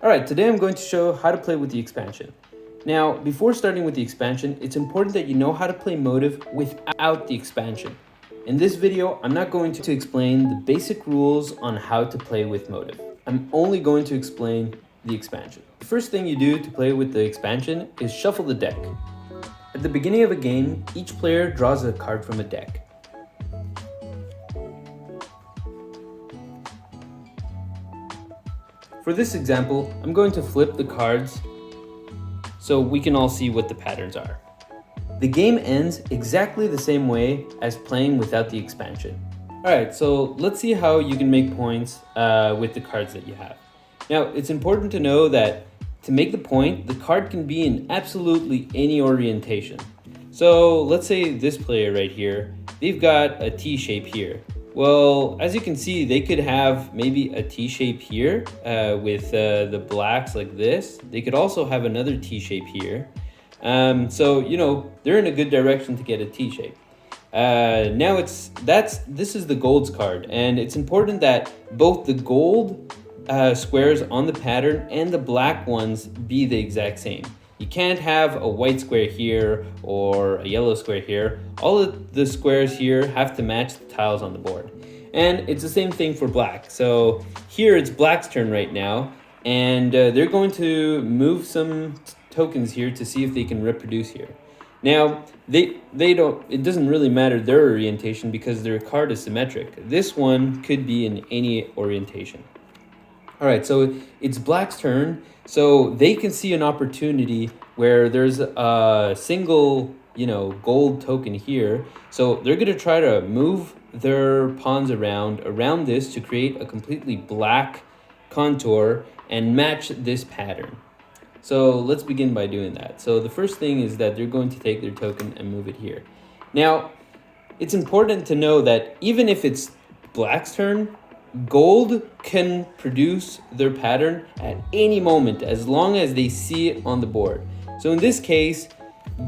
Alright, today I'm going to show how to play with the expansion. Now, before starting with the expansion, it's important that you know how to play Motif without the expansion. In this video, I'm not going to explain the basic rules on how to play with Motif. I'm only going to explain the expansion. The first thing you do to play with the expansion is shuffle the deck. At the beginning of a game, each player draws a card from a deck. For this example, I'm going to flip the cards so we can all see what the patterns are. The game ends exactly the same way as playing without the expansion. Alright, so let's see how you can make points with the cards that you have. Now, it's important to know that to make the point, the card can be in absolutely any orientation. So let's say this player right here, they've got a T shape here. Well, as you can see, they could have maybe a T shape here with the blacks like this. They could also have another T shape here. So, you know, they're in a good direction to get a T shape. Now this is the golds card, and it's important that both the gold squares on the pattern and the black ones be the exact same. You can't have a white square here or a yellow square here. All of the squares here have to match the tiles on the board. And it's the same thing for black. So here it's black's turn right now, and they're going to move some tokens here to see if they can reproduce here. Now, it doesn't really matter their orientation because their card is symmetric. This one could be in any orientation. All right, so it's black's turn, so they can see an opportunity where there's a single, gold token here. So they're gonna try to move their pawns around this to create a completely black contour and match this pattern. So let's begin by doing that. So the first thing is that they're going to take their token and move it here. Now, it's important to know that even if it's black's turn, gold can produce their pattern at any moment as long as they see it on the board. So in this case,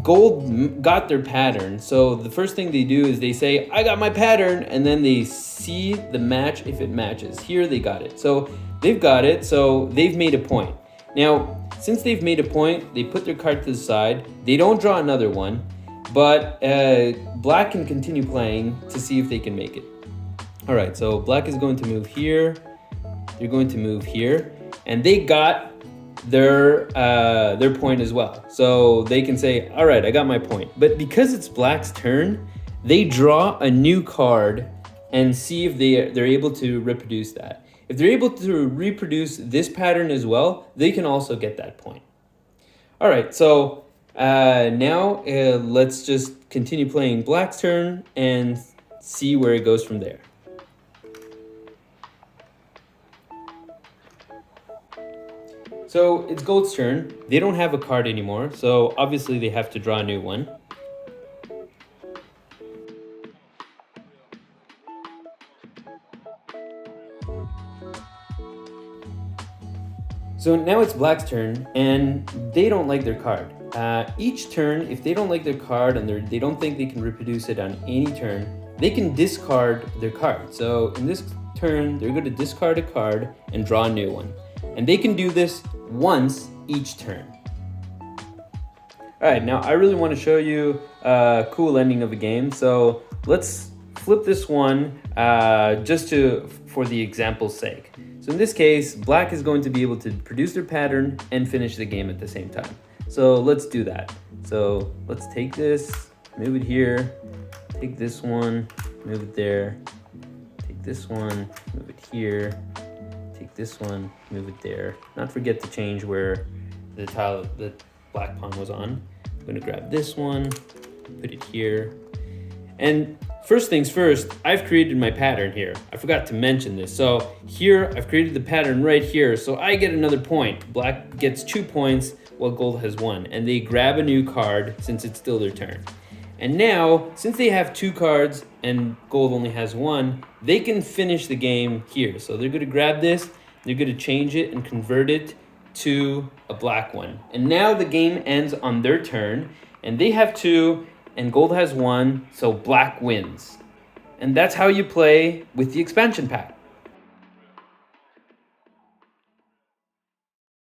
gold got their pattern. So the first thing they do is they say, I got my pattern, and then they see the match if it matches. Here they got it. So they've got it, so they've made a point. Now, since they've made a point, they put their card to the side. They don't draw another one, but black can continue playing to see if they can make it. All right, so black is going to move here. They're going to move here, and they got their point as well. So they can say, all right, I got my point. But because it's black's turn, they draw a new card and see if they're able to reproduce that. If they're able to reproduce this pattern as well, they can also get that point. All right, so now let's just continue playing black's turn and see where it goes from there. So it's gold's turn. They don't have a card anymore, so obviously they have to draw a new one. So now it's black's turn, and they don't like their card. Each turn, if they don't like their card and they don't think they can reproduce it on any turn, they can discard their card. So in this turn, they're going to discard a card and draw a new one. And they can do this once each turn. All right, now I really want to show you a cool ending of the game. So let's flip this one for the example's sake. So in this case, black is going to be able to produce their pattern and finish the game at the same time. So let's do that. So let's take this, move it here, take this one, move it there, take this one, move it here, take this one, move it there. Not forget to change where the tile the black pawn was on. I'm gonna grab this one, put it here. And first things first, I've created my pattern here. I forgot to mention this. So here, I've created the pattern right here. So I get another point. Black gets 2 points while gold has 1. And they grab a new card since it's still their turn. And now, since they have 2 cards and gold only has 1, they can finish the game here. So they're gonna grab this, they're gonna change it and convert it to a black one. And now the game ends on their turn, and they have 2, and gold has 1, so black wins. And that's how you play with the expansion pack.